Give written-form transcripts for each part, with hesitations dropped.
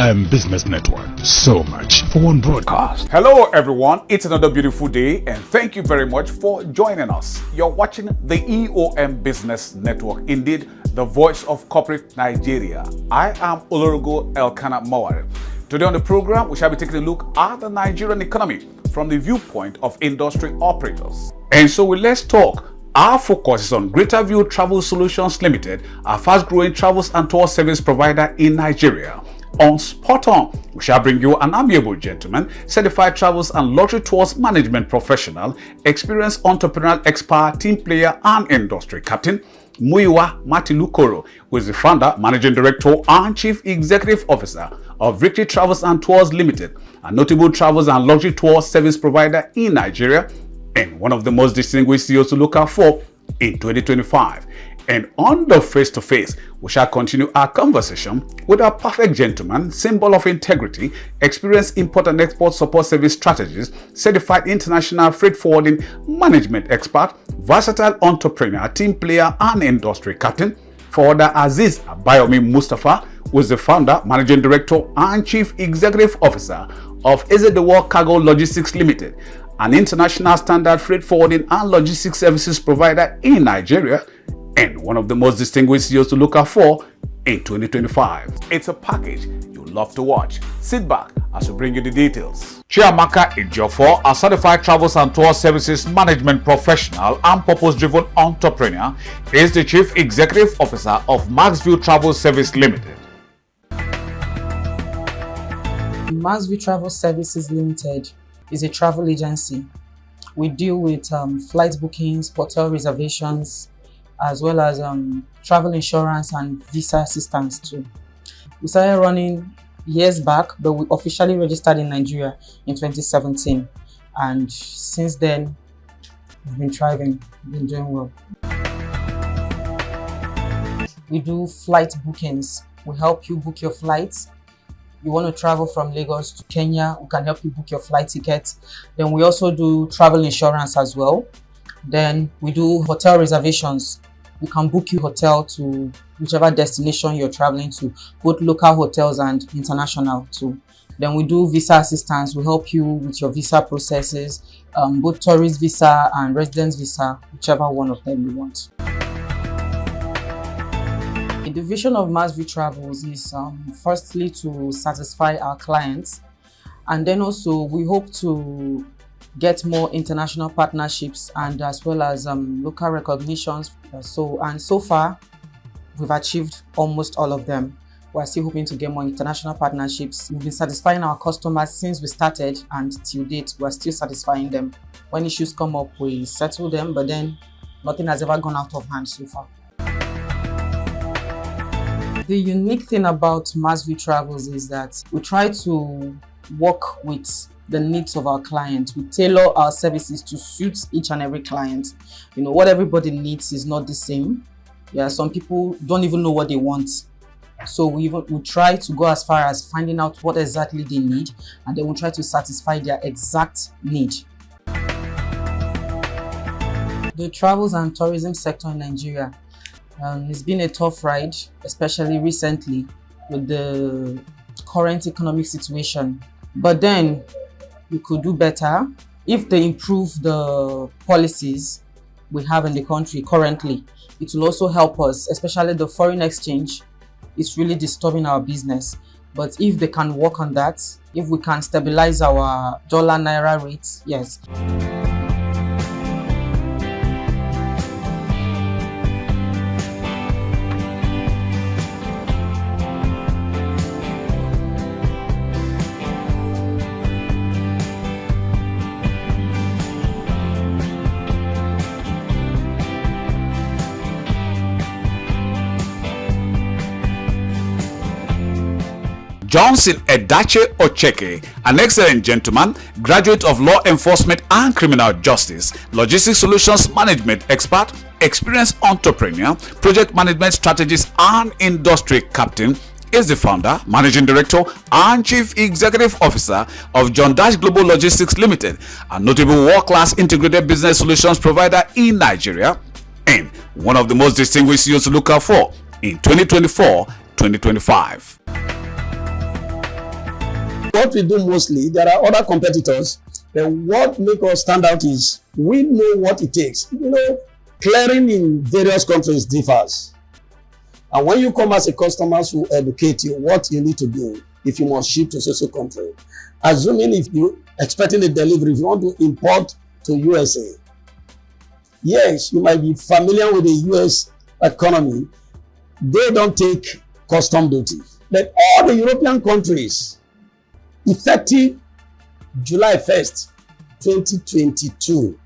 EOM Business Network. So much for one broadcast. Hello everyone, it's another beautiful day and thank you very much for joining us. You're watching the EOM Business Network, indeed the voice of corporate Nigeria. I am Olorogo Elkanah Mawari. Today on the program, we shall be taking a look at the Nigerian economy from the viewpoint of industry operators. And so let's talk. Our focus is on Greater View Travel Solutions Limited, a fast-growing travels and tour service provider in Nigeria. On Spot On, we shall bring you an amiable gentleman, certified travels and luxury tours management professional, experienced entrepreneurial expert, team player and industry captain, Muyiwa Matilukoro, who is the founder, managing director and chief executive officer of Victory Travels and Tours Limited, a notable travels and luxury tour service provider in Nigeria, and one of the most distinguished CEOs to look out for in 2025. And on the face-to-face, we shall continue our conversation with a perfect gentleman, symbol of integrity, experienced import and export support service strategist, certified international freight forwarding management expert, versatile entrepreneur, team player and industry captain, forwarder Aziz Abayomi Mustafa, who is the founder, managing director and chief executive officer of the World Cargo Logistics Limited, an international standard freight forwarding and logistics services provider in Nigeria, and one of the most distinguished CEOs to look out for in 2025. It's a package you'll love to watch. Sit back as we bring you the details. Chiamaka Ejiofor, a certified travels and tour services management professional and purpose-driven entrepreneur, is the chief executive officer of Maxview Travel Service Limited. Maxview Travel Services Limited is a travel agency. We deal with flight bookings, hotel reservations, as well as travel insurance and visa assistance too. We started running years back, but we officially registered in Nigeria in 2017. And since then, we've been thriving, we've been doing well. We do flight bookings. We help you book your flights. You want to travel from Lagos to Kenya, we can help you book your flight tickets. Then we also do travel insurance as well. Then we do hotel reservations. We can book you hotel to whichever destination you're traveling to, both local hotels and international too. Then we do visa assistance. We help you with your visa processes, both tourist visa and residence visa, whichever one of them you want. The vision of Maxview Travels is firstly to satisfy our clients, and then also we hope to get more international partnerships and as well as local recognitions. So far we've achieved almost all of them. We're still hoping to get more international partnerships. We've been satisfying our customers since we started, and till date we're still satisfying them. When issues come up, we settle them, but then nothing has ever gone out of hand so far. The unique thing about Maxview Travels is that we try to work with the needs of our clients. We tailor our services to suit each and every client. You know, what everybody needs is not the same. Yeah, some people don't even know what they want. So we try to go as far as finding out what exactly they need, and then we try to satisfy their exact need. The travels and tourism sector in Nigeria, it's been a tough ride, especially recently with the current economic situation. But then we could do better if they improve the policies we have in the country currently. It will also help us, especially the foreign exchange. It's really disturbing our business. But if they can work on that, if we can stabilize our dollar-naira rates, yes. Johnson Edache Ocheke, an excellent gentleman, graduate of law enforcement and criminal justice, logistics solutions management expert, experienced entrepreneur, project management strategist and industry captain, is the founder, managing director and chief executive officer of John Dash Global Logistics Limited, a notable world-class integrated business solutions provider in Nigeria, and one of the most distinguished CEOs to look out for in 2024-2025. What we do mostly, there are other competitors, but what makes us stand out is we know what it takes. You know, clearing in various countries differs. And when you come as a customer who educate you what you need to do if you must ship to social country, assuming if you expecting a delivery, if you want to import to USA, yes, you might be familiar with the US economy. They don't take custom duty. But all the European countries, effective July 1st, 2022,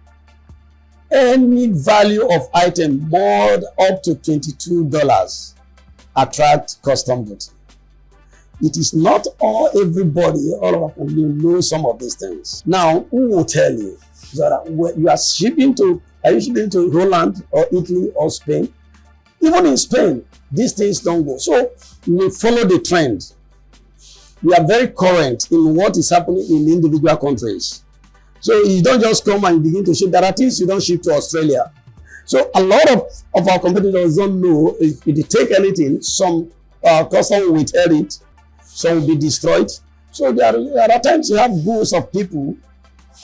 any value of item more up to $22 attract custom duty. It is not everybody, all of us know some of these things. Now, who will tell you that you are shipping to, are you shipping to Holland or Italy or Spain? Even in Spain, these things don't go. So we follow the trend. We are very current in what is happening in individual countries. So you don't just come and begin to ship. There are things you don't ship to Australia. So a lot of our competitors don't know if they take anything, some custom will withhold it, some will be destroyed. So there are times you have goods of people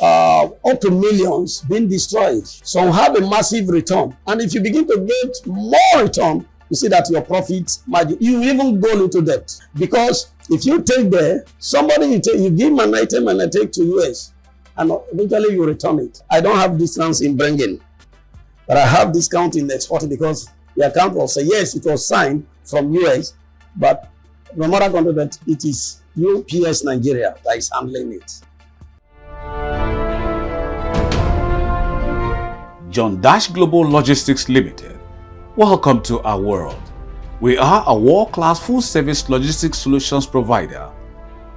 up to millions being destroyed. Some have a massive return. And if you begin to get more return, you see that your profit margin, you even go into debt. Because if you take there, somebody you give him an item and I take to US, and eventually you return it. I don't have discounts in bringing, but I have discount in exporting because the account will say, yes, it was signed from US, but no matter country that it is UPS Nigeria that is handling it. John Dash Global Logistics Limited. Welcome to our world. We are a world-class full-service logistics solutions provider.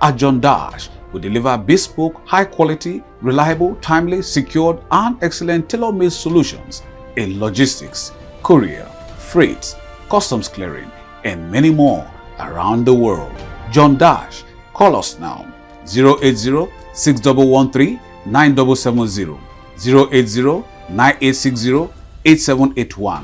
At John Dash, we deliver bespoke, high-quality, reliable, timely, secured, and excellent tailor-made solutions in logistics, courier, freight, customs clearing, and many more around the world. John Dash, call us now. 080-6113-9770, 080-9860-8781.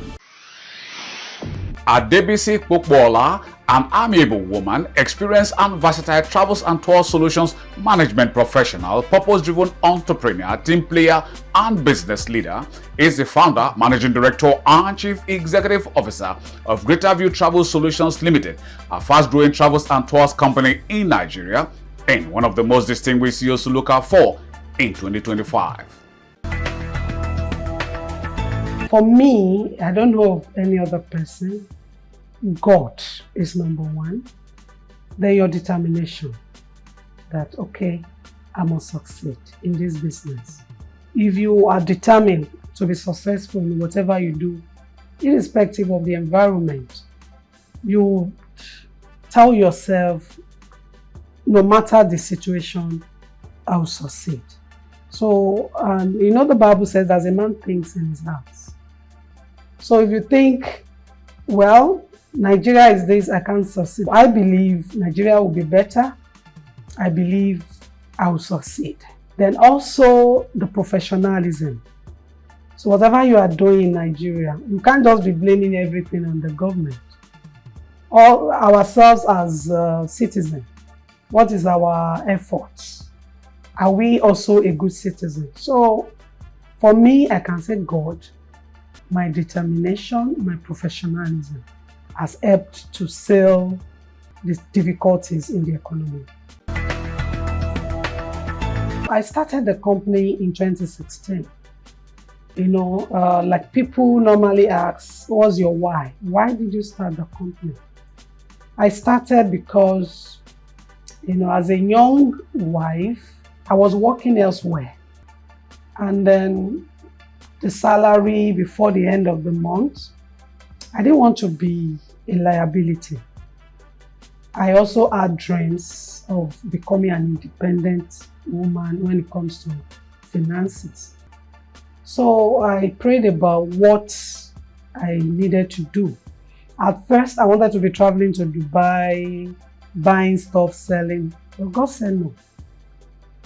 Adebisi Pokbola, an amiable woman, experienced and versatile travels and tour solutions management professional, purpose-driven entrepreneur, team player, and business leader, is the founder, managing director, and chief executive officer of Greater View Travel Solutions Limited, a fast-growing travels and tours company in Nigeria, and one of the most distinguished CEOs to look out for in 2025. For me, I don't know of any other person. God is number one. Then your determination that, okay, I must succeed in this business. If you are determined to be successful in whatever you do, irrespective of the environment, you tell yourself, no matter the situation, I will succeed. So, you know, the Bible says, as a man thinks in his heart. So if you think, well, Nigeria is this, I can't succeed. I believe Nigeria will be better. I believe I will succeed. Then also the professionalism. So whatever you are doing in Nigeria, you can't just be blaming everything on the government. Or ourselves as citizens. What is our effort? Are we also a good citizen? So for me, I can say God, my determination, my professionalism has helped to sail the difficulties in the economy. I started the company in 2016. You know, like people normally ask, what's your why? Why did you start the company? I started because, you know, as a young wife, I was working elsewhere. And then the salary before the end of the month, I didn't want to be a liability. I also had dreams of becoming an independent woman when it comes to finances. So I prayed about what I needed to do. At first, I wanted to be traveling to Dubai, buying stuff, selling, but God said no.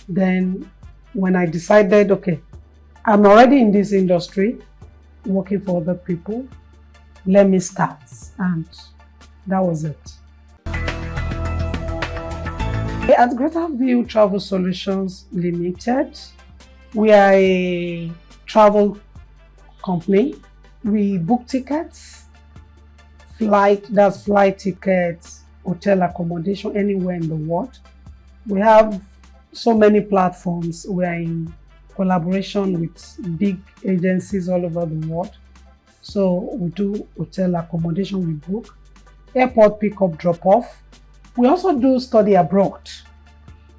Then when I decided, okay, I'm already in this industry, working for other people, let me start. And that was it. At Greater View Travel Solutions Limited, we are a travel company. We book tickets, flight tickets, hotel accommodation anywhere in the world. We have so many platforms. We are in collaboration with big agencies all over the world. So we do hotel accommodation, we book, airport pickup, drop off. We also do study abroad.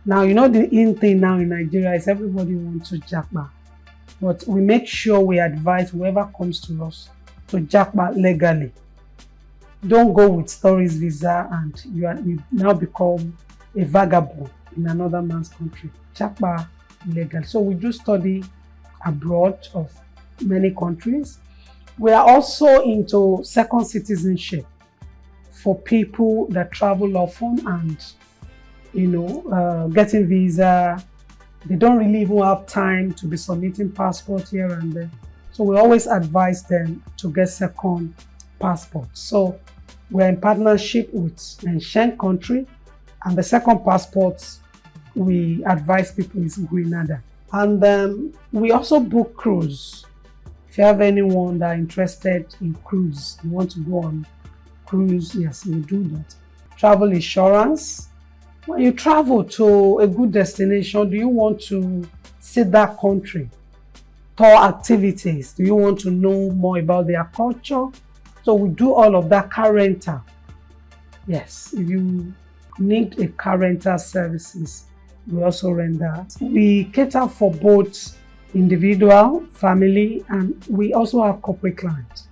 Now, you know, the in thing now in Nigeria is everybody wants to jackpot. But we make sure we advise whoever comes to us to jackpot legally. Don't go with tourist visa and you now become a vagabond in another man's country. Jackpot legal. So we do study abroad of many countries. We are also into second citizenship for people that travel often and, you know, getting visa. They don't really even have time to be submitting passport here and there. So we always advise them to get second passport. So we're in partnership with a Schengen country, and the second passport we advise people is Grenada. And we also book cruise. If you have anyone that are interested in cruise, you want to go on cruise, yes, we do that. Travel insurance. When you travel to a good destination, do you want to see that country? Tour activities. Do you want to know more about their culture? So we do all of that. Car rental. Yes, if you need a car rental services, we also render. We cater for both individual, family, and we also have corporate clients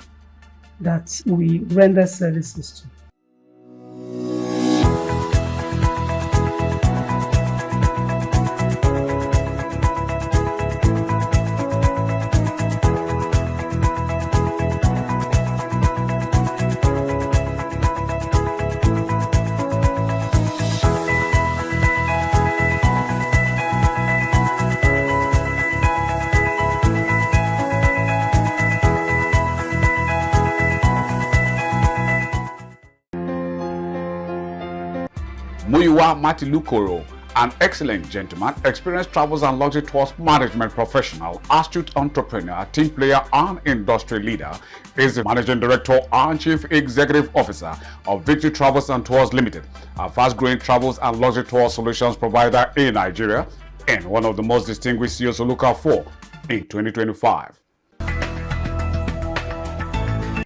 that we render services to. Muyiwa Matilukoro, an excellent gentleman, experienced travels and luxury tours management professional, astute entrepreneur, team player, and industry leader, is the Managing Director and Chief Executive Officer of Victory Travels and Tours Limited, a fast-growing travels and luxury tour solutions provider in Nigeria, and one of the most distinguished CEOs to look out for in 2025.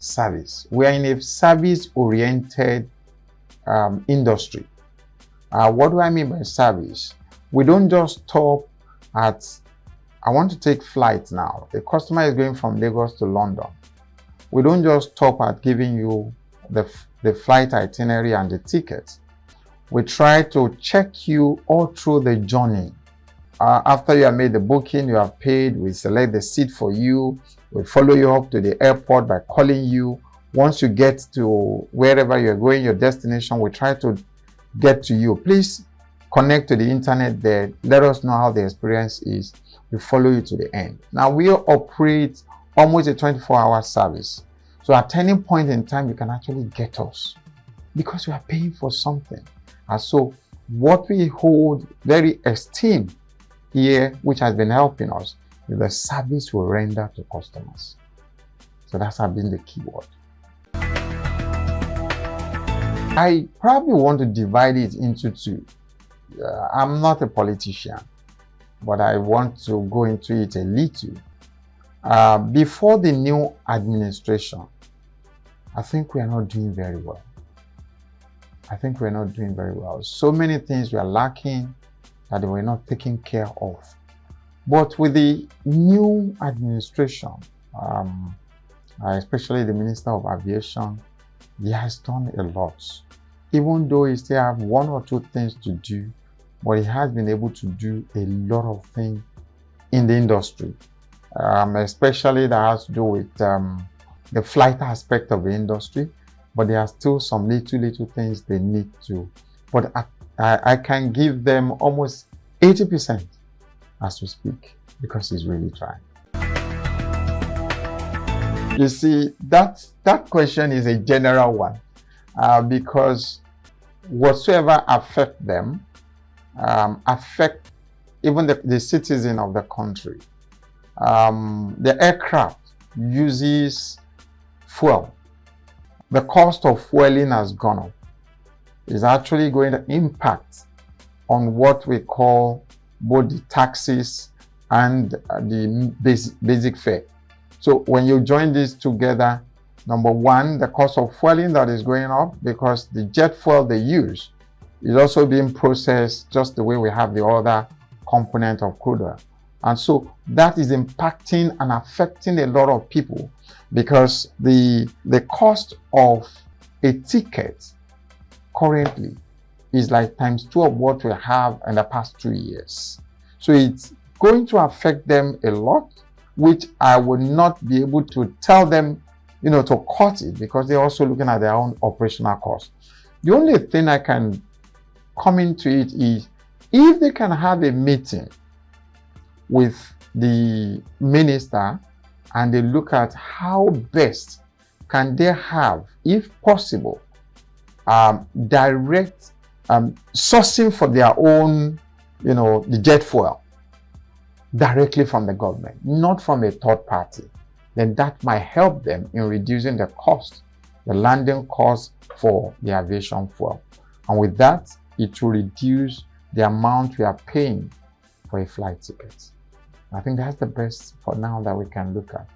Service. We are in a service-oriented industry. What do I mean by service? We don't just stop at, I want to take flight now. The customer is going from Lagos to London. We don't just stop at giving you the flight itinerary and the ticket. We try to check you all through the journey. After you have made the booking, you have paid, we select the seat for you. We follow you up to the airport by calling you. Once you get to wherever you're going, your destination, we try to get to you. Please connect to the internet there. Let us know how the experience is. We follow you to the end. Now, we operate almost a 24-hour service. So at any point in time, you can actually get us because you are paying for something. And so what we hold very esteemed here, which has been helping us, is the service we render to customers. So that's been the key word. I probably want to divide it into two. I'm not a politician, but I want to go into it a little. Before the new administration, I think we are not doing very well. So many things we are lacking that they were not taken care of. But with the new administration, especially the Minister of Aviation, he has done a lot. Even though he still have one or two things to do, but he has been able to do a lot of things in the industry, especially that has to do with the flight aspect of the industry. But there are still some little things they need to. But I can give them almost 80% as we speak because he's really trying. You see, that question is a general one because whatsoever affect them, affect even the citizen of the country. The aircraft uses fuel. The cost of fueling has gone up. It's actually going to impact on what we call both the taxes and the basic fare. So when you join these together, number one, the cost of fueling that is going up because the jet fuel they use is also being processed just the way we have the other component of crude oil. And so that is impacting and affecting a lot of people because the cost of a ticket currently is like times 2 of what we have in the past 2 years. So it's going to affect them a lot, which I would not be able to tell them, to cut it because they're also looking at their own operational costs. The only thing I can come into it is if they can have a meeting with the minister and they look at how best can they have, if possible, direct sourcing for their own, the jet fuel directly from the government, not from a third party, then that might help them in reducing the cost, the landing cost for the aviation fuel. And with that, it will reduce the amount we are paying for a flight ticket. I think that's the best for now that we can look at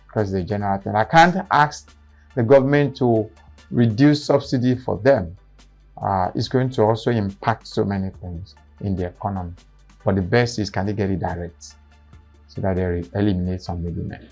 because the general thing. I can't ask the government to reduce subsidy for them. It's going to also impact so many things in the economy. But the best is can they get it direct so that they eliminate some middlemen.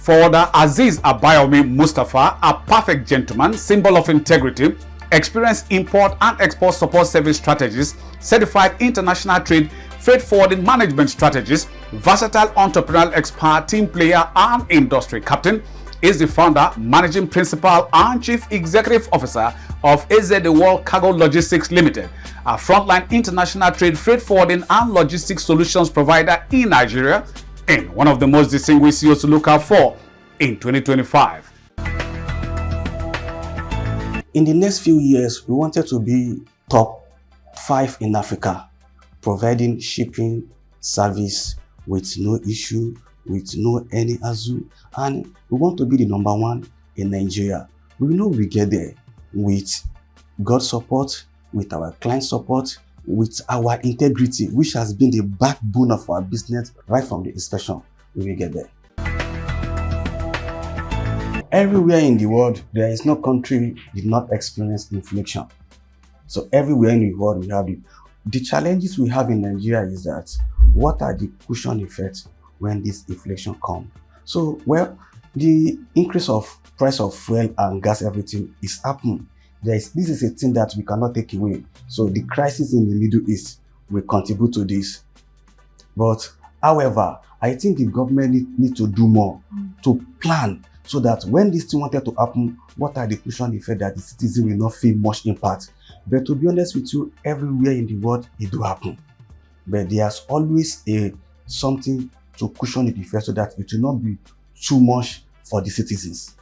Father Aziz Abayomi Mustafa, a perfect gentleman, symbol of integrity, experienced import and export support service strategist, certified international trade, freight forwarding management strategist, versatile entrepreneurial expert, team player, and industry captain, is the founder, managing principal, and chief executive officer of AZ World Cargo Logistics Limited, a frontline international trade, freight forwarding, and logistics solutions provider in Nigeria, and one of the most distinguished CEOs to look out for in 2025. In the next few years, we wanted to be top 5 in Africa, providing shipping service with no issue, with no any hassle, and we want to be the number 1 in Nigeria. We know we get there with God's support, with our client support, with our integrity, which has been the backbone of our business right from the inspection. We will get there. Everywhere in the world, there is no country did not experience inflation. So everywhere in the world, we have it. The challenges we have in Nigeria is that what are the cushion effects when this inflation comes? So, well, the increase of price of fuel and gas, everything is happening. This is a thing that we cannot take away. So the crisis in the Middle East will contribute to this. But however, I think the government need to do more to plan so that when this thing wanted to happen, what are the cushion effects that the citizen will not feel much impact. But to be honest with you, everywhere in the world it do happen. But there's always something to cushion the effect so that it will not be too much for the citizens.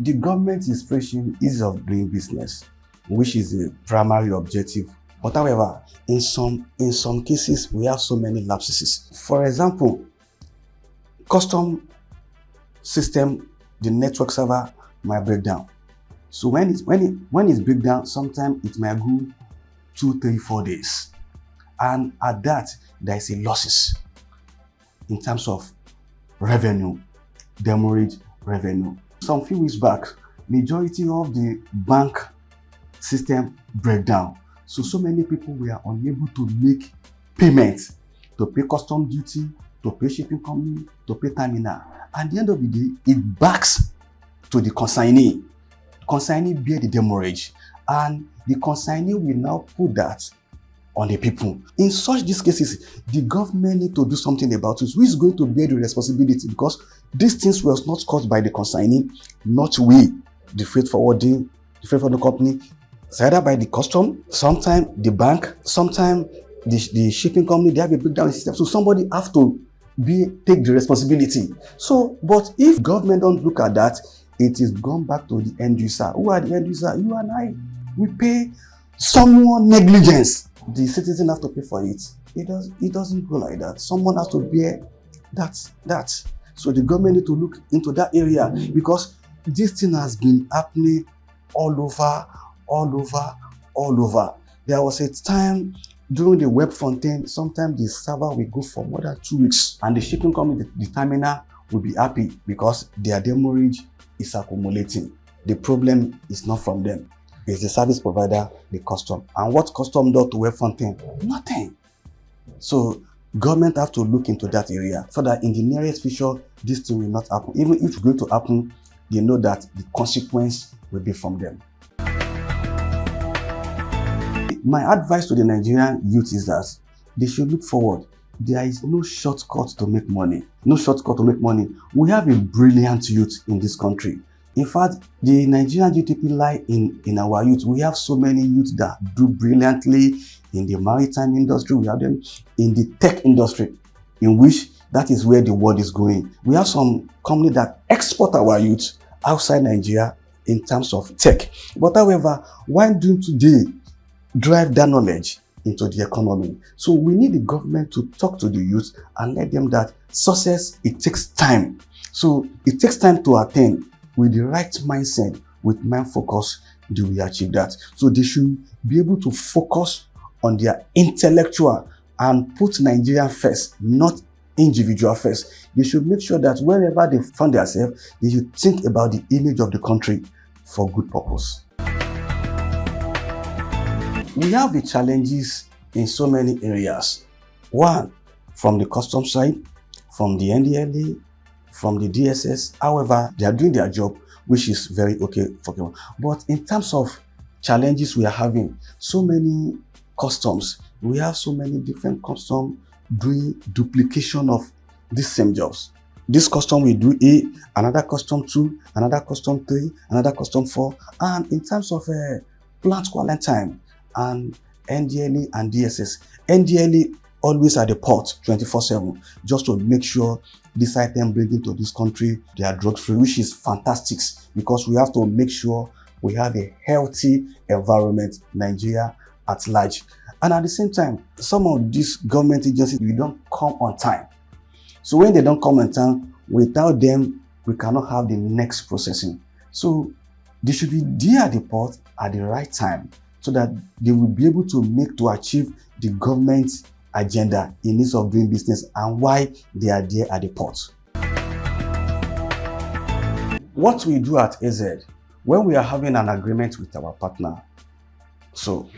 The government is pushing ease of doing business, which is a primary objective. But however, in some cases, we have so many lapses. For example, custom system, the network server might break down. So when it's break down, sometimes it might go 2, 3, 4 days. And at that, there is a losses in terms of revenue, demurrage revenue. Some few weeks back, majority of the bank system break down. So many people were unable to make payments, to pay custom duty, to pay shipping company, to pay terminal. At the end of the day, it backs to the consignee. Consignee bear the demurrage, and the consignee will now put that on the people. In such these cases, the government need to do something about it. Who is going to bear the responsibility? Because these things were not caused by the consignee, not we, the freight forwarding, the freight forwarding company. It's either by the custom, sometimes the bank, sometimes the shipping company. They have a breakdown system, so somebody have to take the responsibility. So, but if government don't look at that, it is gone back to the end user. Who are the end user? You and I. We pay someone negligence. The citizen have to pay for it. It doesn't go like that. Someone has to bear that. So the government need to look into that area, because this thing has been happening all over. There was a time during the web fontaine, sometimes the server will go for more than 2 weeks, and the shipping company, the terminal, will be happy because their demurrage is accumulating. The problem is not from them. It's the service provider, the custom. And what custom does to web fontaine? Nothing. So government have to look into that area so that in the nearest future, this thing will not happen. Even if it's going to happen, they know that the consequence will be from them. My advice to the Nigerian youth is that they should look forward. There is no shortcut to make money. No shortcut to make money. We have a brilliant youth in this country. In fact, the Nigerian GDP lie in our youth. We have so many youth that do brilliantly in the maritime industry. We have them in the tech industry, in which that is where the world is going. We have some companies that export our youth outside Nigeria in terms of tech. But however, why don't today drive that knowledge into the economy? So we need the government to talk to the youth and let them that success, it takes time. So it takes time to attain. With the right mindset, with mind focus, do we achieve that? So they should be able to focus on their intellectual and put Nigeria first, not individual first. They should make sure that wherever they find themselves, they should think about the image of the country for good purpose. We have the challenges in so many areas. One, from the custom side, from the NDLA, from the DSS. However, they are doing their job, which is very okay for them. But in terms of challenges we are having, so many customs, we have so many different customs doing duplication of these same jobs. This custom will do A, another custom 2, another custom 3, another custom 4. And in terms of plant quarantine and NDLA and DSS, NDLA always at the port 24/7, just to make sure this item bring into this country, they are drug-free, which is fantastic, because we have to make sure we have a healthy environment in Nigeria at large. And at the same time, some of these government agencies, we don't come on time. So when they don't come on time, without them, we cannot have the next processing. So they should be there at the port at the right time, so that they will be able to achieve the government's agenda in ease of doing business and why they are there at the port. What we do at AZ, when we are having an agreement with our partner, so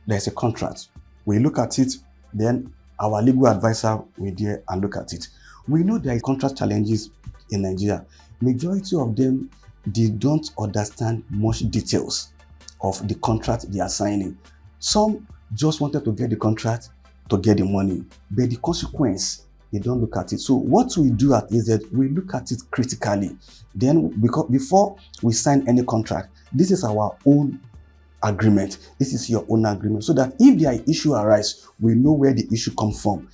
there's a contract, we look at it, then our legal advisor will there and look at it. We know there are contract challenges in Nigeria. Majority of them, they don't understand much details of the contract they are signing. Some just wanted to get the contract to get the money, but the consequence, they don't look at it. So what we do at AZ, we look at it critically. Then, because before we sign any contract, this is our own agreement. This is your own agreement, so that if there issue arise, we know where the issue comes from.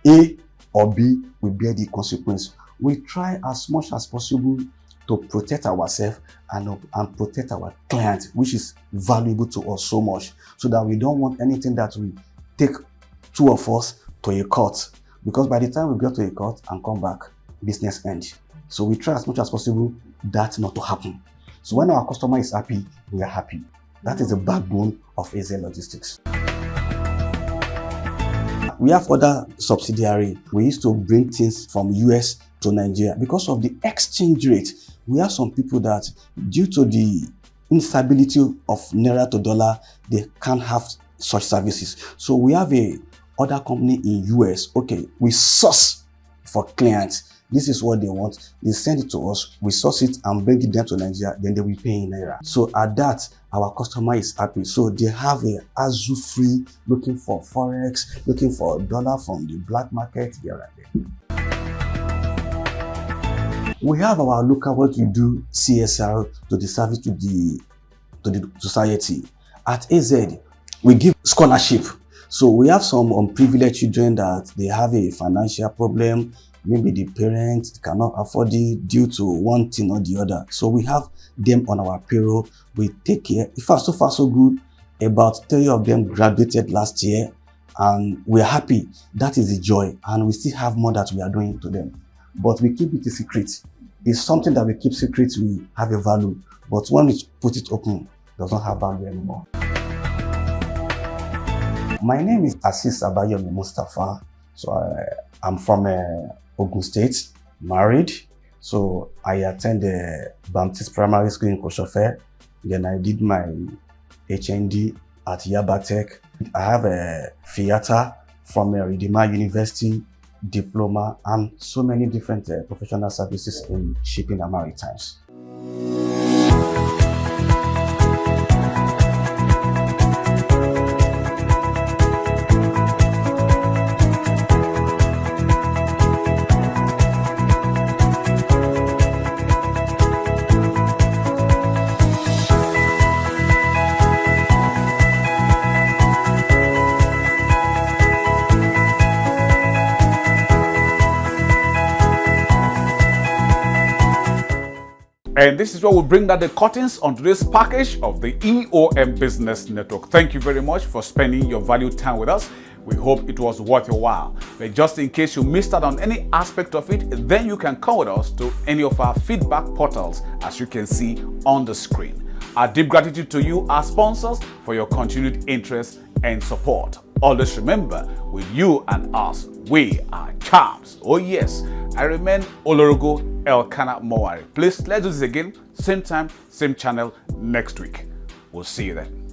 A or B will bear the consequence. We try as much as possible to protect ourselves and protect our client, which is valuable to us so much, so that we don't want anything that will take two of us to a court, because by the time we go to a court and come back, business ends. So we try as much as possible that not to happen. So when our customer is happy, we are happy. That is the backbone of AZ Logistics. We have other subsidiary. We used to bring things from US to Nigeria. Because of the exchange rate, we have some people that, due to the instability of Naira to dollar, they can't have such services. So we have a other company in US. Okay, we source for clients. This is what they want. They send it to us. We source it and bring it down to Nigeria. Then they will pay in Naira. So at that, our customer is happy. So they have a hassle free, looking for forex, looking for dollar from the black market here and there. We have our local what we do CSR to the service to the society. At AZ, we give scholarship. So we have some unprivileged children that they have a financial problem. Maybe the parents cannot afford it due to one thing or the other. So we have them on our payroll. We take care. In fact, so far so good. About 3 of them graduated last year, and we're happy. That is the joy, and we still have more that we are doing to them. But we keep it a secret. It's something that we keep secret. We have a value, but when we put it open, it does not have value anymore. My name is Assis Abayomi Mustafa. So I'm from Ogun State, married. So I attend the Baptist Primary School in Koshofe. Then I did my HND at Yaba Tech. I have a theater from Redeemer University, diploma, and so many different professional services in shipping and maritimes. And this is where we bring down the curtains on today's package of the EOM Business Network. Thank you very much for spending your valued time with us. We hope it was worth your while. But just in case you missed out on any aspect of it, then you can come with us to any of our feedback portals, as you can see on the screen. Our deep gratitude to you, our sponsors, for your continued interest and support. Always remember, with you and us, we are champs. Oh yes, I remain Olorogo Elkanah Mowari. Please, let's do this again, same time, same channel next week. We'll see you then.